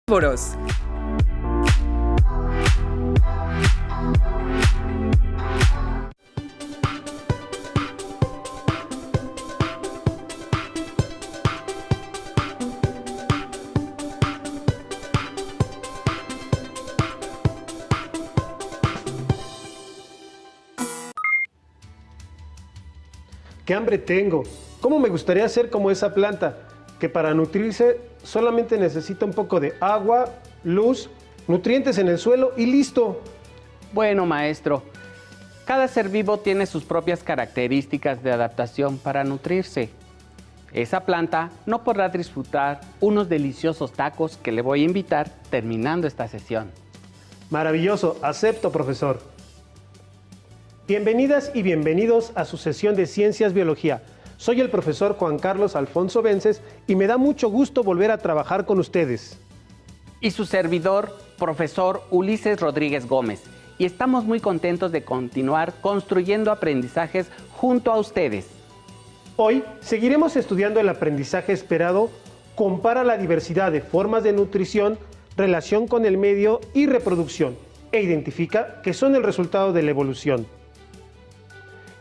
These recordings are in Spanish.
Boros. ¡Qué hambre tengo! ¿Cómo me gustaría ser como esa planta, que para nutrirse solamente necesita un poco de agua, luz, nutrientes en el suelo y listo? Bueno, maestro, cada ser vivo tiene sus propias características de adaptación para nutrirse. Esa planta no podrá disfrutar unos deliciosos tacos que le voy a invitar terminando esta sesión. Maravilloso, acepto, profesor. Bienvenidas y bienvenidos a su sesión de Ciencias Biología. Soy el profesor Juan Carlos Alfonso Vences y me da mucho gusto volver a trabajar con ustedes. Y su servidor, profesor Ulises Rodríguez Gómez. Y estamos muy contentos de continuar construyendo aprendizajes junto a ustedes. Hoy seguiremos estudiando el aprendizaje esperado, compara la diversidad de formas de nutrición, relación con el medio y reproducción, e identifica que son el resultado de la evolución.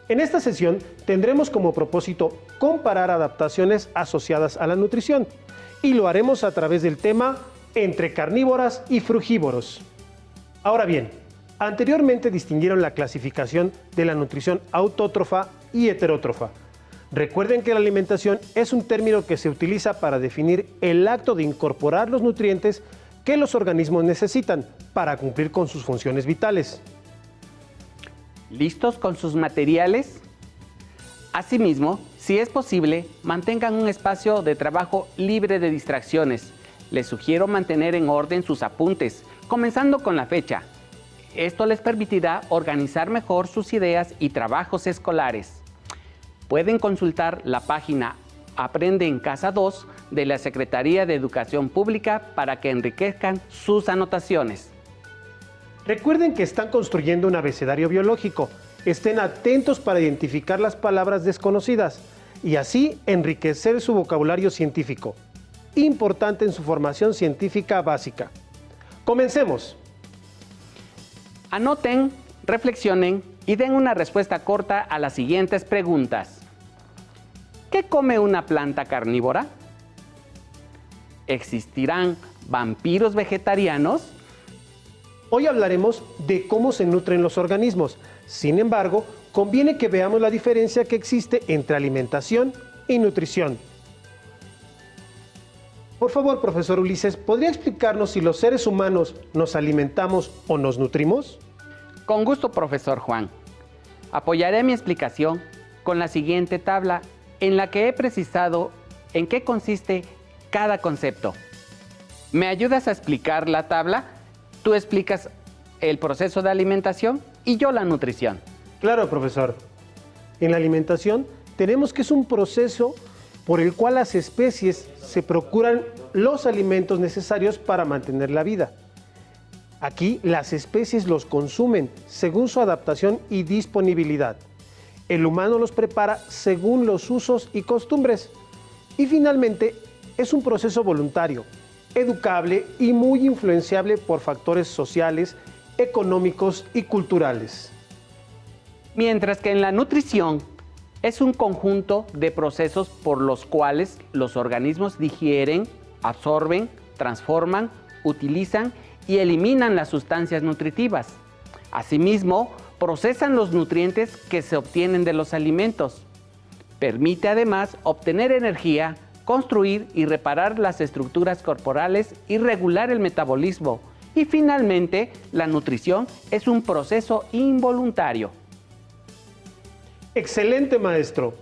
En esta sesión tendremos como propósito comparar adaptaciones asociadas a la nutrición y lo haremos a través del tema entre carnívoras y frugívoros. Ahora bien, anteriormente distinguieron la clasificación de la nutrición autótrofa y heterótrofa. Recuerden que la alimentación es un término que se utiliza para definir el acto de incorporar los nutrientes que los organismos necesitan para cumplir con sus funciones vitales. ¿Listos con sus materiales? Asimismo, si es posible, mantengan un espacio de trabajo libre de distracciones. Les sugiero mantener en orden sus apuntes, comenzando con la fecha. Esto les permitirá organizar mejor sus ideas y trabajos escolares. Pueden consultar la página Aprende en Casa 2 de la Secretaría de Educación Pública para que enriquezcan sus anotaciones. Recuerden que están construyendo un abecedario biológico. Estén atentos para identificar las palabras desconocidas y así enriquecer su vocabulario científico, importante en su formación científica básica. ¡Comencemos! Anoten, reflexionen y den una respuesta corta a las siguientes preguntas. ¿Qué come una planta carnívora? ¿Existirán vampiros vegetarianos? Hoy hablaremos de cómo se nutren los organismos. Sin embargo, conviene que veamos la diferencia que existe entre alimentación y nutrición. Por favor, profesor Ulises, ¿podría explicarnos si los seres humanos nos alimentamos o nos nutrimos? Con gusto, profesor Juan. Apoyaré mi explicación con la siguiente tabla en la que he precisado en qué consiste cada concepto. ¿Me ayudas a explicar la tabla? Tú explicas el proceso de alimentación y yo la nutrición. Claro, profesor. En la alimentación tenemos que es un proceso por el cual las especies se procuran los alimentos necesarios para mantener la vida. Aquí las especies los consumen según su adaptación y disponibilidad. El humano los prepara según los usos y costumbres. Y finalmente es un proceso voluntario, educable y muy influenciable por factores sociales, económicos y culturales. Mientras que en la nutrición es un conjunto de procesos por los cuales los organismos digieren, absorben, transforman, utilizan y eliminan las sustancias nutritivas. Asimismo, procesan los nutrientes que se obtienen de los alimentos. Permite además obtener energía, construir y reparar las estructuras corporales y regular el metabolismo. Y finalmente, la nutrición es un proceso involuntario. Excelente, maestro.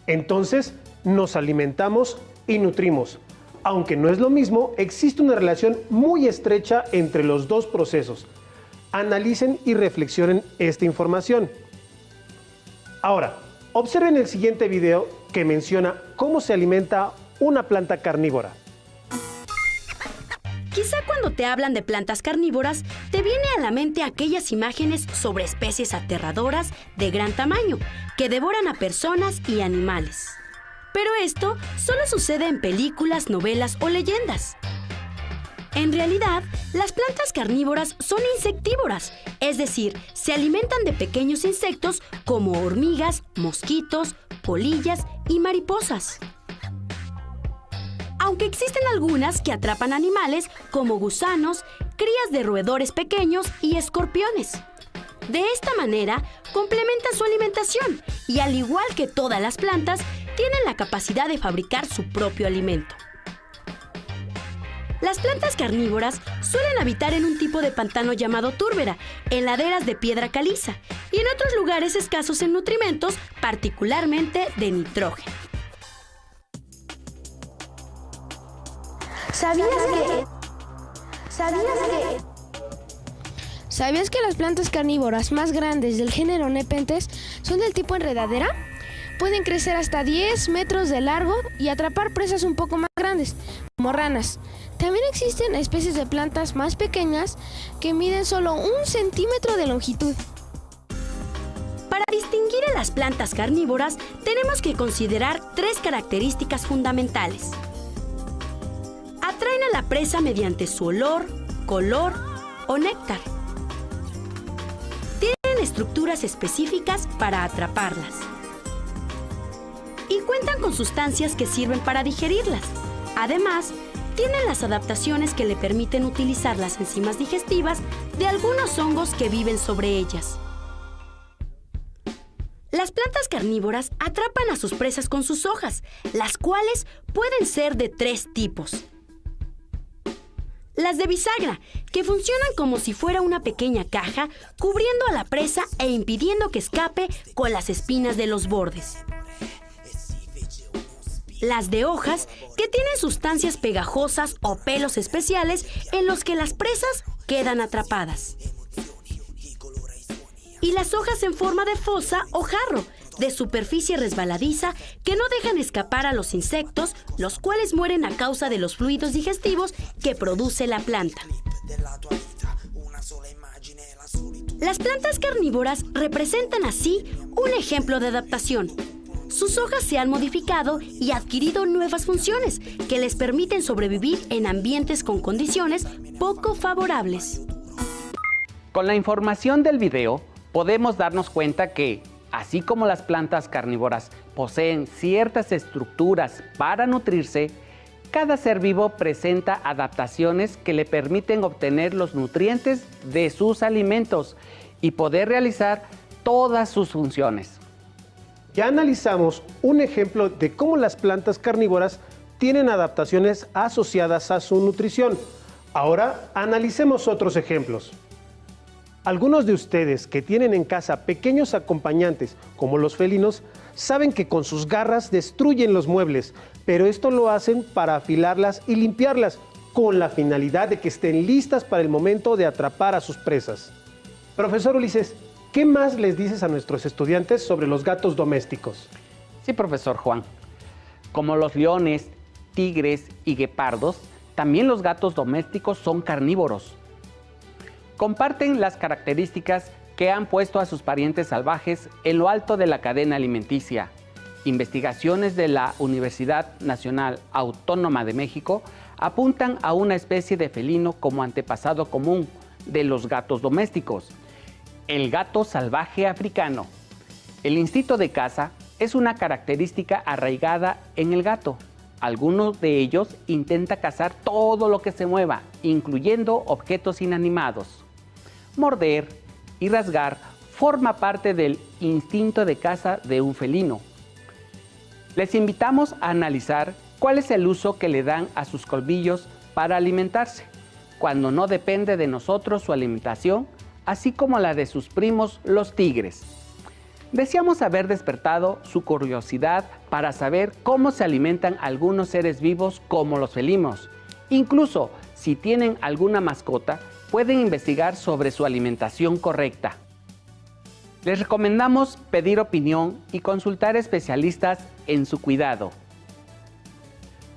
Entonces, nos alimentamos y nutrimos. Aunque no es lo mismo, existe una relación muy estrecha entre los dos procesos. Analicen y reflexionen esta información. Ahora, observen el siguiente video que menciona cómo se alimenta una planta carnívora. Quizá cuando te hablan de plantas carnívoras, te viene a la mente aquellas imágenes sobre especies aterradoras de gran tamaño, que devoran a personas y animales. Pero esto solo sucede en películas, novelas o leyendas. En realidad, las plantas carnívoras son insectívoras, es decir, se alimentan de pequeños insectos como hormigas, mosquitos, polillas y mariposas. Aunque existen algunas que atrapan animales como gusanos, crías de roedores pequeños y escorpiones. De esta manera, complementan su alimentación y, al igual que todas las plantas, tienen la capacidad de fabricar su propio alimento. Las plantas carnívoras suelen habitar en un tipo de pantano llamado túrbera, en laderas de piedra caliza y en otros lugares escasos en nutrimentos, particularmente de nitrógeno. ¿Sabías que las plantas carnívoras más grandes del género Nepenthes son del tipo enredadera? Pueden crecer hasta 10 metros de largo y atrapar presas un poco más grandes, como ranas. También existen especies de plantas más pequeñas que miden solo 1 centímetro de longitud. Para distinguir a las plantas carnívoras, tenemos que considerar 3 características fundamentales. Atraen a la presa mediante su olor, color o néctar. Tienen estructuras específicas para atraparlas. Y cuentan con sustancias que sirven para digerirlas. Además, tienen las adaptaciones que le permiten utilizar las enzimas digestivas de algunos hongos que viven sobre ellas. Las plantas carnívoras atrapan a sus presas con sus hojas, las cuales pueden ser de 3 tipos. Las de bisagra, que funcionan como si fuera una pequeña caja, cubriendo a la presa e impidiendo que escape con las espinas de los bordes. Las de hojas, que tienen sustancias pegajosas o pelos especiales en los que las presas quedan atrapadas. Y las hojas en forma de fosa o jarro, de superficie resbaladiza, que no dejan escapar a los insectos, los cuales mueren a causa de los fluidos digestivos que produce la planta. Las plantas carnívoras representan así un ejemplo de adaptación. Sus hojas se han modificado y adquirido nuevas funciones que les permiten sobrevivir en ambientes con condiciones poco favorables. Con la información del video, podemos darnos cuenta que, así como las plantas carnívoras poseen ciertas estructuras para nutrirse, cada ser vivo presenta adaptaciones que le permiten obtener los nutrientes de sus alimentos y poder realizar todas sus funciones. Ya analizamos un ejemplo de cómo las plantas carnívoras tienen adaptaciones asociadas a su nutrición. Ahora analicemos otros ejemplos. Algunos de ustedes que tienen en casa pequeños acompañantes, como los felinos, saben que con sus garras destruyen los muebles, pero esto lo hacen para afilarlas y limpiarlas, con la finalidad de que estén listas para el momento de atrapar a sus presas. Profesor Ulises, ¿qué más les dices a nuestros estudiantes sobre los gatos domésticos? Sí, profesor Juan. Como los leones, tigres y guepardos, también los gatos domésticos son carnívoros. Comparten las características que han puesto a sus parientes salvajes en lo alto de la cadena alimenticia. Investigaciones de la Universidad Nacional Autónoma de México apuntan a una especie de felino como antepasado común de los gatos domésticos, el gato salvaje africano. El instinto de caza es una característica arraigada en el gato. Algunos de ellos intentan cazar todo lo que se mueva, incluyendo objetos inanimados. Morder y rasgar forma parte del instinto de caza de un felino. Les invitamos a analizar cuál es el uso que le dan a sus colmillos para alimentarse, cuando no depende de nosotros su alimentación, así como la de sus primos los tigres. Deseamos haber despertado su curiosidad para saber cómo se alimentan algunos seres vivos como los felinos. Incluso si tienen alguna mascota, pueden investigar sobre su alimentación correcta. Les recomendamos pedir opinión y consultar especialistas en su cuidado.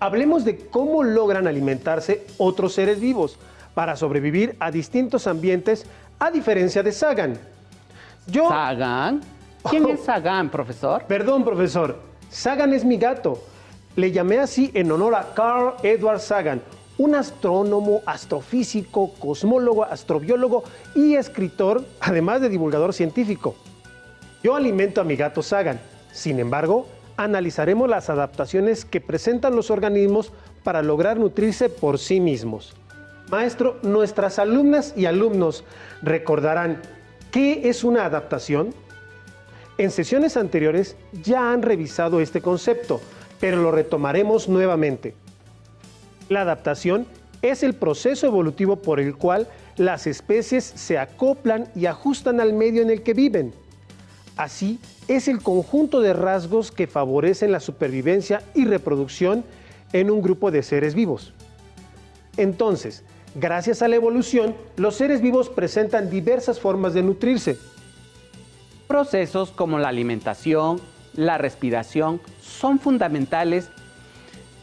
Hablemos de cómo logran alimentarse otros seres vivos para sobrevivir a distintos ambientes, a diferencia de Sagan. ¿Sagan? ¿Quién es Sagan, profesor? Perdón, profesor. Sagan es mi gato. Le llamé así en honor a Carl Edward Sagan, un astrónomo, astrofísico, cosmólogo, astrobiólogo y escritor, además de divulgador científico. Yo alimento a mi gato Sagan. Sin embargo, analizaremos las adaptaciones que presentan los organismos para lograr nutrirse por sí mismos. Maestro, nuestras alumnas y alumnos recordarán ¿qué es una adaptación? En sesiones anteriores ya han revisado este concepto, pero lo retomaremos nuevamente. La adaptación es el proceso evolutivo por el cual las especies se acoplan y ajustan al medio en el que viven. Así, es el conjunto de rasgos que favorecen la supervivencia y reproducción en un grupo de seres vivos. Entonces, gracias a la evolución, los seres vivos presentan diversas formas de nutrirse. Procesos como la alimentación, la respiración son fundamentales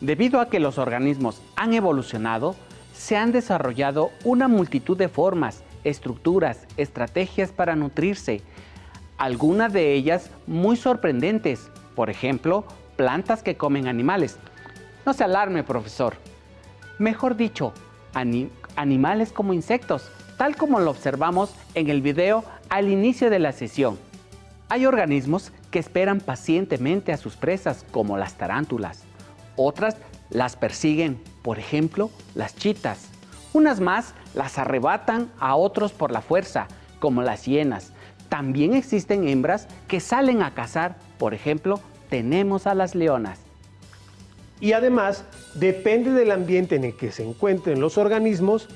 debido a que los organismos han evolucionado, se han desarrollado una multitud de formas, estructuras, estrategias para nutrirse. Algunas de ellas muy sorprendentes, por ejemplo, plantas que comen animales. No se alarme, profesor. Mejor dicho, animales como insectos, tal como lo observamos en el video al inicio de la sesión. Hay organismos que esperan pacientemente a sus presas, como las tarántulas. Otras las persiguen, por ejemplo, las chitas. Unas más las arrebatan a otros por la fuerza, como las hienas. También existen hembras que salen a cazar, por ejemplo, tenemos a las leonas. Y además, depende del ambiente en el que se encuentren los organismos,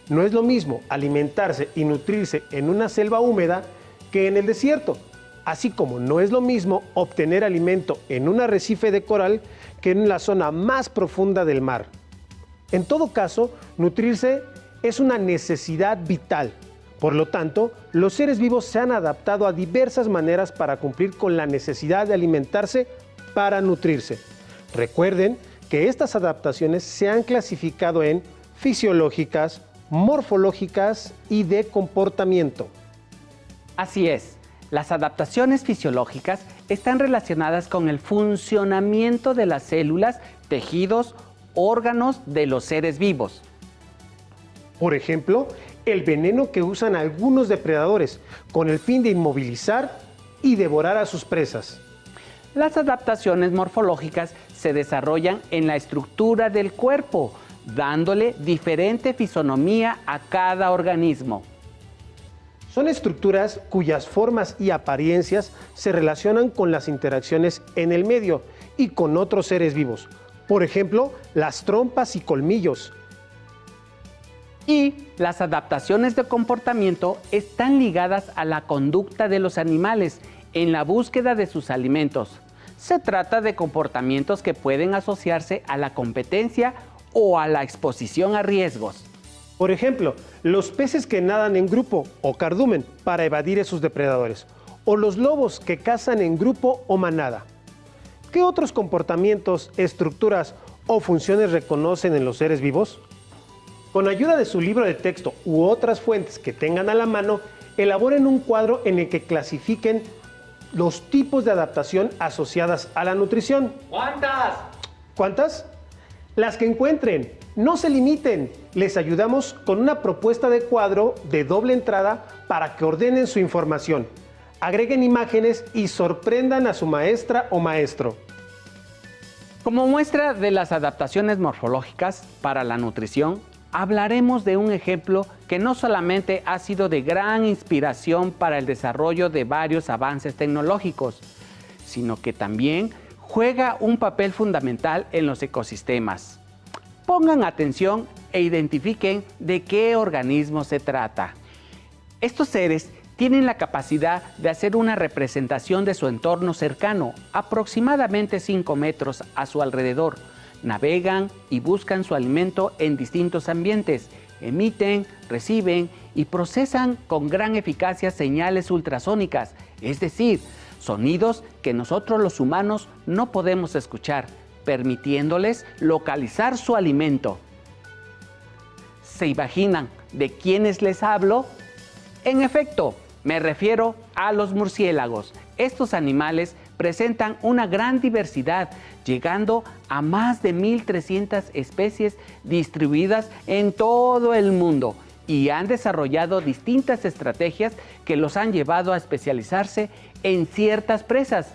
no es lo mismo alimentarse y nutrirse en una selva húmeda que en el desierto, así como no es lo mismo obtener alimento en un arrecife de coral que en la zona más profunda del mar. En todo caso, nutrirse es una necesidad vital. Por lo tanto, los seres vivos se han adaptado a diversas maneras para cumplir con la necesidad de alimentarse para nutrirse. Recuerden que estas adaptaciones se han clasificado en fisiológicas, morfológicas y de comportamiento. Así es, las adaptaciones fisiológicas están relacionadas con el funcionamiento de las células, tejidos, órganos de los seres vivos. Por ejemplo, el veneno que usan algunos depredadores con el fin de inmovilizar y devorar a sus presas. Las adaptaciones morfológicas se desarrollan en la estructura del cuerpo, dándole diferente fisonomía a cada organismo. Son estructuras cuyas formas y apariencias se relacionan con las interacciones en el medio y con otros seres vivos. Por ejemplo, las trompas y colmillos. Y las adaptaciones de comportamiento están ligadas a la conducta de los animales en la búsqueda de sus alimentos. Se trata de comportamientos que pueden asociarse a la competencia o a la exposición a riesgos. Por ejemplo, los peces que nadan en grupo o cardumen para evadir a sus depredadores, o los lobos que cazan en grupo o manada. ¿Qué otros comportamientos, estructuras o funciones reconocen en los seres vivos? Con ayuda de su libro de texto u otras fuentes que tengan a la mano, elaboren un cuadro en el que clasifiquen los tipos de adaptación asociadas a la nutrición. ¿Cuántas? ¿Cuántas? Las que encuentren. No se limiten. Les ayudamos con una propuesta de cuadro de doble entrada para que ordenen su información. Agreguen imágenes y sorprendan a su maestra o maestro. Como muestra de las adaptaciones morfológicas para la nutrición, hablaremos de un ejemplo que no solamente ha sido de gran inspiración para el desarrollo de varios avances tecnológicos, sino que también juega un papel fundamental en los ecosistemas. Pongan atención e identifiquen de qué organismo se trata. Estos seres tienen la capacidad de hacer una representación de su entorno cercano, aproximadamente 5 metros a su alrededor. Navegan y buscan su alimento en distintos ambientes, emiten, reciben y procesan con gran eficacia señales ultrasónicas, es decir, sonidos que nosotros los humanos no podemos escuchar, permitiéndoles localizar su alimento. ¿Se imaginan de quiénes les hablo? En efecto, me refiero a los murciélagos. Estos animales presentan una gran diversidad, llegando a más de 1.300 especies distribuidas en todo el mundo, y han desarrollado distintas estrategias que los han llevado a especializarse en ciertas presas,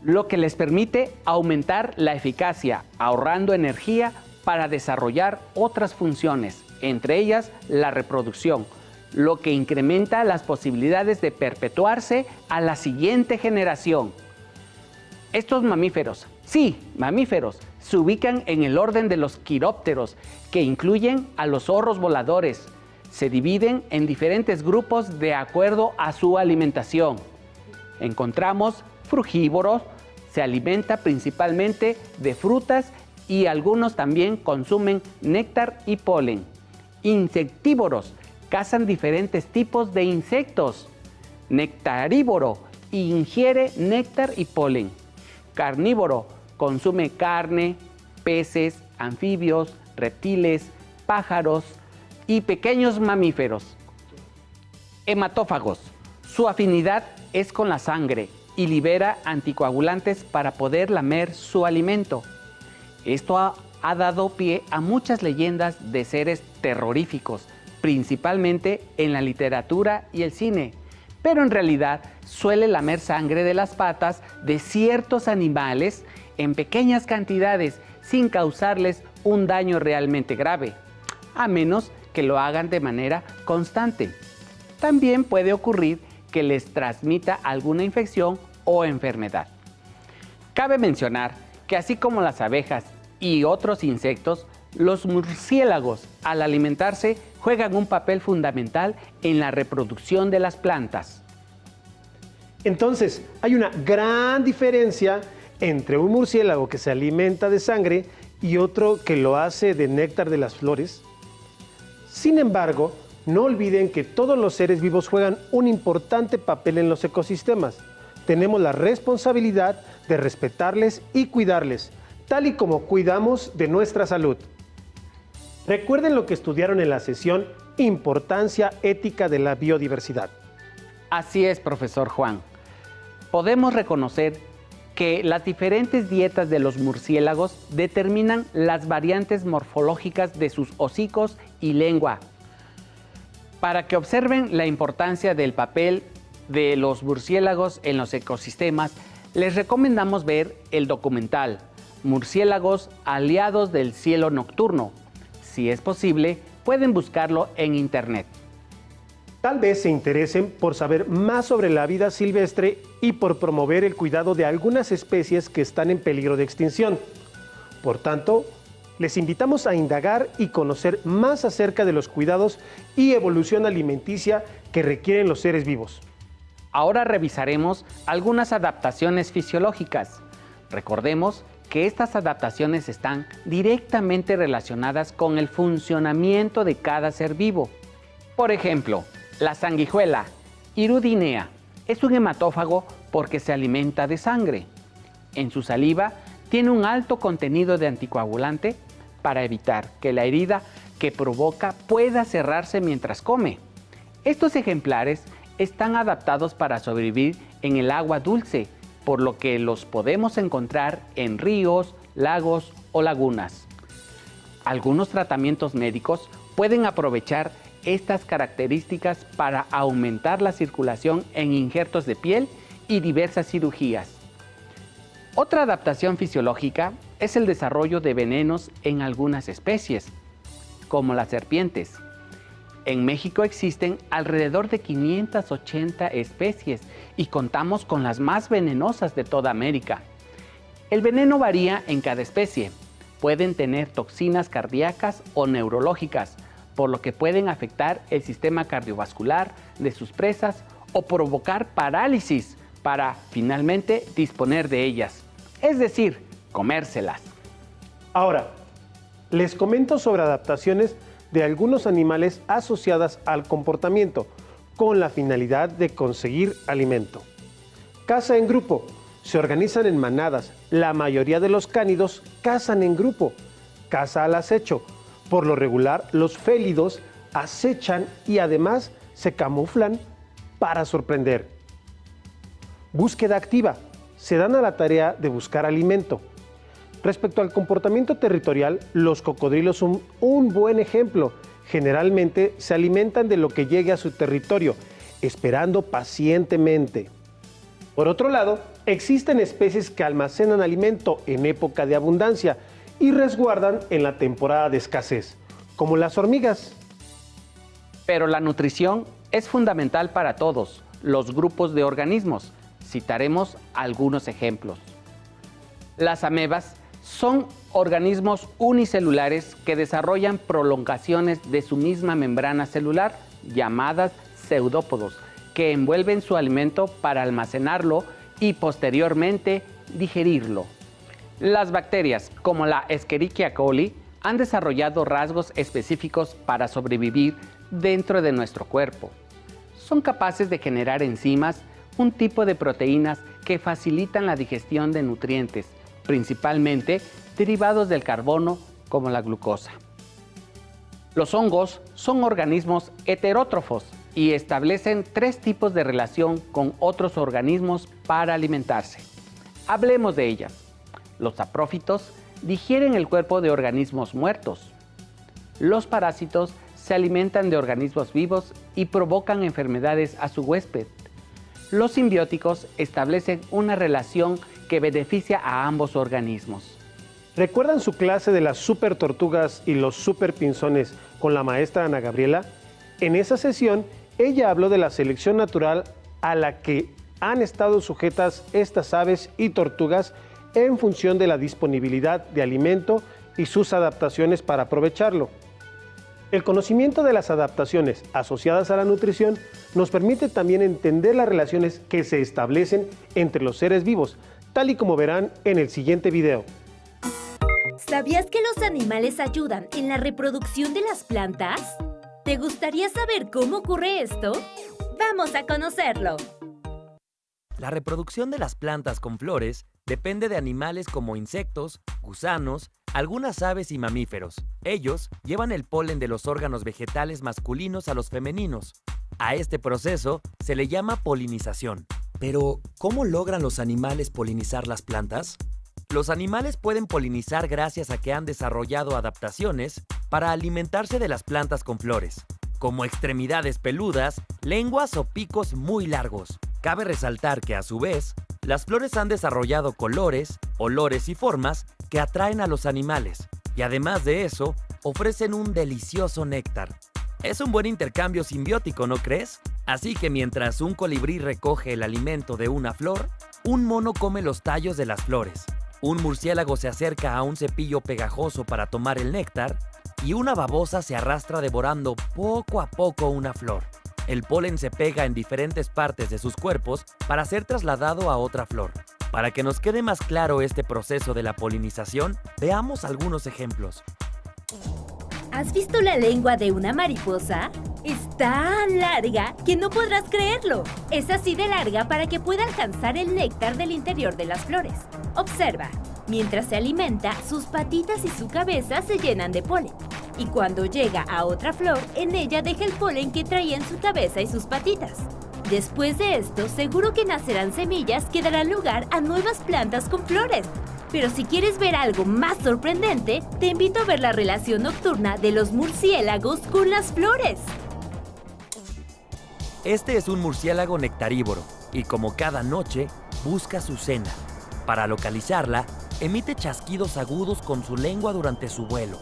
lo que les permite aumentar la eficacia, ahorrando energía para desarrollar otras funciones, entre ellas la reproducción, lo que incrementa las posibilidades de perpetuarse a la siguiente generación. Estos mamíferos, sí, mamíferos, se ubican en el orden de los quirópteros, que incluyen a los zorros voladores. Se dividen en diferentes grupos de acuerdo a su alimentación. Encontramos frugívoros, se alimenta principalmente de frutas y algunos también consumen néctar y polen. Insectívoros, cazan diferentes tipos de insectos. Nectarívoro, ingiere néctar y polen. Carnívoro, consume carne, peces, anfibios, reptiles, pájaros y pequeños mamíferos. Hematófagos, su afinidad es con la sangre y libera anticoagulantes para poder lamer su alimento. Esto ha dado pie a muchas leyendas de seres terroríficos, principalmente en la literatura y el cine, pero en realidad suele lamer sangre de las patas de ciertos animales en pequeñas cantidades sin causarles un daño realmente grave, a menos que lo hagan de manera constante. También puede ocurrir que les transmita alguna infección o enfermedad. Cabe mencionar que así como las abejas y otros insectos, los murciélagos al alimentarse juegan un papel fundamental en la reproducción de las plantas. Entonces, hay una gran diferencia entre un murciélago que se alimenta de sangre y otro que lo hace de néctar de las flores. Sin embargo, no olviden que todos los seres vivos juegan un importante papel en los ecosistemas. Tenemos la responsabilidad de respetarles y cuidarles, tal y como cuidamos de nuestra salud. Recuerden lo que estudiaron en la sesión Importancia ética de la biodiversidad. Así es, profesor Juan. Podemos reconocer que las diferentes dietas de los murciélagos determinan las variantes morfológicas de sus hocicos y lengua. Para que observen la importancia del papel de los murciélagos en los ecosistemas, les recomendamos ver el documental Murciélagos aliados del cielo nocturno. Si es posible, pueden buscarlo en internet. Tal vez se interesen por saber más sobre la vida silvestre y por promover el cuidado de algunas especies que están en peligro de extinción. Por tanto, les invitamos a indagar y conocer más acerca de los cuidados y evolución alimenticia que requieren los seres vivos. Ahora revisaremos algunas adaptaciones fisiológicas. Recordemos que estas adaptaciones están directamente relacionadas con el funcionamiento de cada ser vivo. Por ejemplo, la sanguijuela, Hirudinea, es un hematófago porque se alimenta de sangre. En su saliva tiene un alto contenido de anticoagulante para evitar que la herida que provoca pueda cerrarse mientras come. Estos ejemplares están adaptados para sobrevivir en el agua dulce, por lo que los podemos encontrar en ríos, lagos o lagunas. Algunos tratamientos médicos pueden aprovechar estas características para aumentar la circulación en injertos de piel y diversas cirugías. Otra adaptación fisiológica es el desarrollo de venenos en algunas especies, como las serpientes. En México existen alrededor de 580 especies y contamos con las más venenosas de toda América. El veneno varía en cada especie. Pueden tener toxinas cardíacas o neurológicas, por lo que pueden afectar el sistema cardiovascular de sus presas o provocar parálisis para finalmente disponer de ellas, es decir, comérselas. Ahora, les comento sobre adaptaciones de algunos animales asociadas al comportamiento con la finalidad de conseguir alimento. Caza en grupo. Se organizan en manadas. La mayoría de los cánidos cazan en grupo. Caza al acecho. Por lo regular, los félidos acechan y además se camuflan para sorprender. Búsqueda activa. se dan a la tarea de buscar alimento. Respecto al comportamiento territorial, los cocodrilos son un buen ejemplo. Generalmente se alimentan de lo que llegue a su territorio, esperando pacientemente. Por otro lado, existen especies que almacenan alimento en época de abundancia y resguardan en la temporada de escasez, como las hormigas. Pero la nutrición es fundamental para todos los grupos de organismos. Citaremos algunos ejemplos. Las amebas son organismos unicelulares que desarrollan prolongaciones de su misma membrana celular, llamadas pseudópodos, que envuelven su alimento para almacenarlo y posteriormente digerirlo. Las bacterias, como la Escherichia coli, han desarrollado rasgos específicos para sobrevivir dentro de nuestro cuerpo. Son capaces de generar enzimas, un tipo de proteínas que facilitan la digestión de nutrientes, principalmente derivados del carbono, como la glucosa. Los hongos son organismos heterótrofos y establecen 3 tipos de relación con otros organismos para alimentarse. Hablemos de ellas. Los saprófitos digieren el cuerpo de organismos muertos. Los parásitos se alimentan de organismos vivos y provocan enfermedades a su huésped. Los simbióticos establecen una relación que beneficia a ambos organismos. ¿Recuerdan su clase de las super tortugas y los super pinzones con la maestra Ana Gabriela? En esa sesión, ella habló de la selección natural a la que han estado sujetas estas aves y tortugas en función de la disponibilidad de alimento y sus adaptaciones para aprovecharlo. El conocimiento de las adaptaciones asociadas a la nutrición nos permite también entender las relaciones que se establecen entre los seres vivos, tal y como verán en el siguiente video. ¿Sabías que los animales ayudan en la reproducción de las plantas? ¿Te gustaría saber cómo ocurre esto? ¡Vamos a conocerlo! La reproducción de las plantas con flores depende de animales como insectos, gusanos, algunas aves y mamíferos. Ellos llevan el polen de los órganos vegetales masculinos a los femeninos. A este proceso se le llama polinización. Pero, ¿cómo logran los animales polinizar las plantas? Los animales pueden polinizar gracias a que han desarrollado adaptaciones para alimentarse de las plantas con flores, como extremidades peludas, lenguas o picos muy largos. Cabe resaltar que, a su vez, las flores han desarrollado colores, olores y formas que atraen a los animales, y además de eso, ofrecen un delicioso néctar. Es un buen intercambio simbiótico, ¿no crees? Así que mientras un colibrí recoge el alimento de una flor, un mono come los tallos de las flores. Un murciélago se acerca a un cepillo pegajoso para tomar el néctar y una babosa se arrastra devorando poco a poco una flor. El polen se pega en diferentes partes de sus cuerpos para ser trasladado a otra flor. Para que nos quede más claro este proceso de la polinización, veamos algunos ejemplos. ¿Has visto la lengua de una mariposa? Es tan larga que no podrás creerlo. Es así de larga para que pueda alcanzar el néctar del interior de las flores. Observa, mientras se alimenta, sus patitas y su cabeza se llenan de polen. Y cuando llega a otra flor, en ella deja el polen que traía en su cabeza y sus patitas. Después de esto, seguro que nacerán semillas que darán lugar a nuevas plantas con flores. Pero si quieres ver algo más sorprendente, te invito a ver la relación nocturna de los murciélagos con las flores. Este es un murciélago nectarívoro y, como cada noche, busca su cena. Para localizarla, emite chasquidos agudos con su lengua durante su vuelo.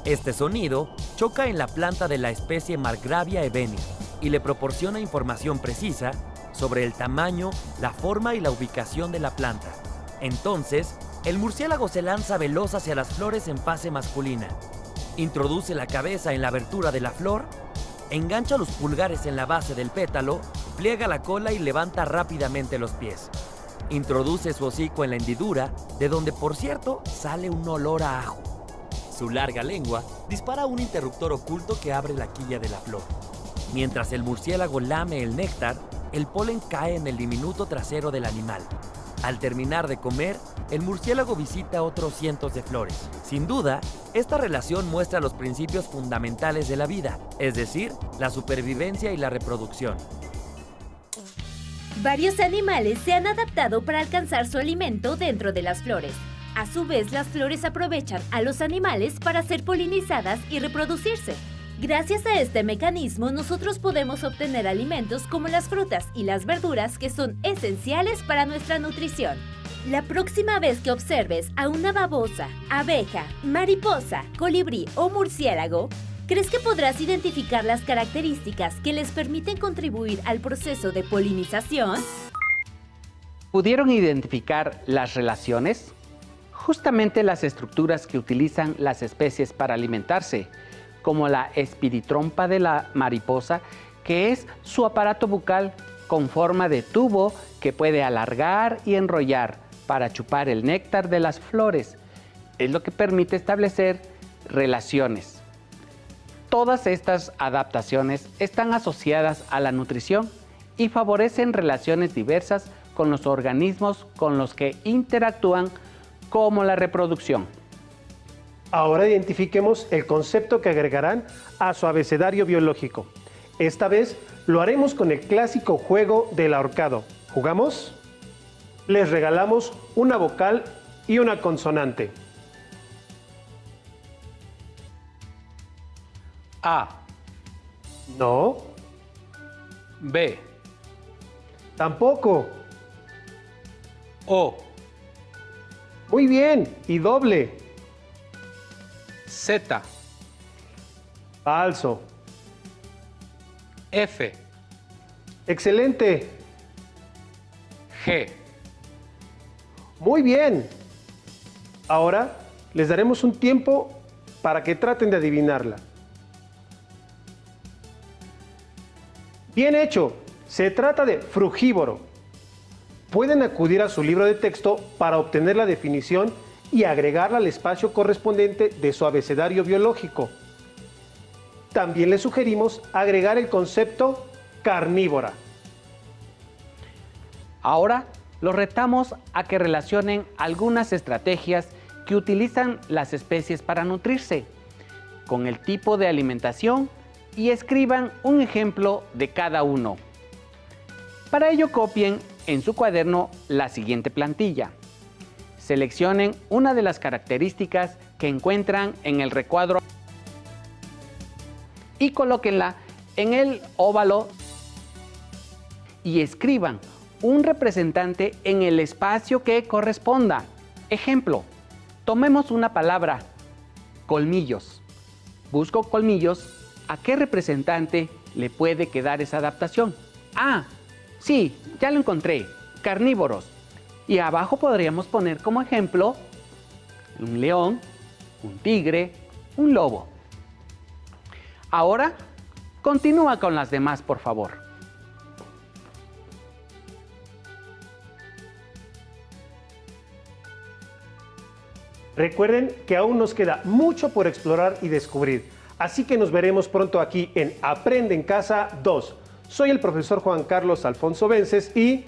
Este sonido choca en la planta de la especie Margravia ebenea y le proporciona información precisa sobre el tamaño, la forma y la ubicación de la planta. Entonces, el murciélago se lanza veloz hacia las flores en fase masculina. Introduce la cabeza en la abertura de la flor, engancha los pulgares en la base del pétalo, pliega la cola y levanta rápidamente los pies. Introduce su hocico en la hendidura, de donde, por cierto, sale un olor a ajo. Su larga lengua dispara un interruptor oculto que abre la quilla de la flor. Mientras el murciélago lame el néctar, el polen cae en el diminuto trasero del animal. Al terminar de comer, el murciélago visita otros cientos de flores. Sin duda, esta relación muestra los principios fundamentales de la vida, es decir, la supervivencia y la reproducción. Varios animales se han adaptado para alcanzar su alimento dentro de las flores. A su vez, las flores aprovechan a los animales para ser polinizadas y reproducirse. Gracias a este mecanismo, nosotros podemos obtener alimentos como las frutas y las verduras que son esenciales para nuestra nutrición. La próxima vez que observes a una babosa, abeja, mariposa, colibrí o murciélago, ¿crees que podrás identificar las características que les permiten contribuir al proceso de polinización? ¿Pudieron identificar las relaciones? Justamente las estructuras que utilizan las especies para alimentarse, como la espiritrompa de la mariposa, que es su aparato bucal con forma de tubo que puede alargar y enrollar para chupar el néctar de las flores. Es lo que permite establecer relaciones. Todas estas adaptaciones están asociadas a la nutrición y favorecen relaciones diversas con los organismos con los que interactúan, como la reproducción. Ahora identifiquemos el concepto que agregarán a su abecedario biológico. Esta vez lo haremos con el clásico juego del ahorcado. ¿Jugamos? Les regalamos una vocal y una consonante. A, No, B, tampoco. O, Muy bien, y doble. Z, Falso. F, Excelente. G. Muy bien. Ahora les daremos un tiempo para que traten de adivinarla. Bien hecho. Se trata de frugívoro. Pueden acudir a su libro de texto para obtener la definición y agregarla al espacio correspondiente de su abecedario biológico. También les sugerimos agregar el concepto carnívora. Ahora los retamos a que relacionen algunas estrategias que utilizan las especies para nutrirse con el tipo de alimentación y escriban un ejemplo de cada uno. Para ello copien en su cuaderno la siguiente plantilla. Seleccionen una de las características que encuentran en el recuadro y colóquenla en el óvalo y escriban un representante en el espacio que corresponda. Ejemplo, tomemos una palabra, colmillos. Busco colmillos. ¿A qué representante le puede quedar esa adaptación? Ah, sí, ya lo encontré, carnívoros. Y abajo podríamos poner como ejemplo un león, un tigre, un lobo. Ahora, continúa con las demás, por favor. Recuerden que aún nos queda mucho por explorar y descubrir. Así que nos veremos pronto aquí en Aprende en Casa 2. Soy el profesor Juan Carlos Alfonso Vences y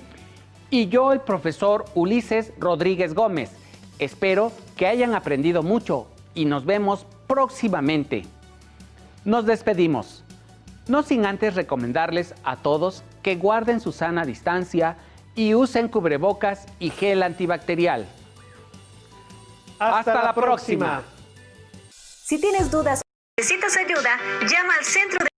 yo, el profesor Ulises Rodríguez Gómez. Espero que hayan aprendido mucho y nos vemos próximamente. Nos despedimos, no sin antes recomendarles a todos que guarden su sana distancia y usen cubrebocas y gel antibacterial. hasta la próxima. Si tienes dudas o necesitas ayuda, llama al centro de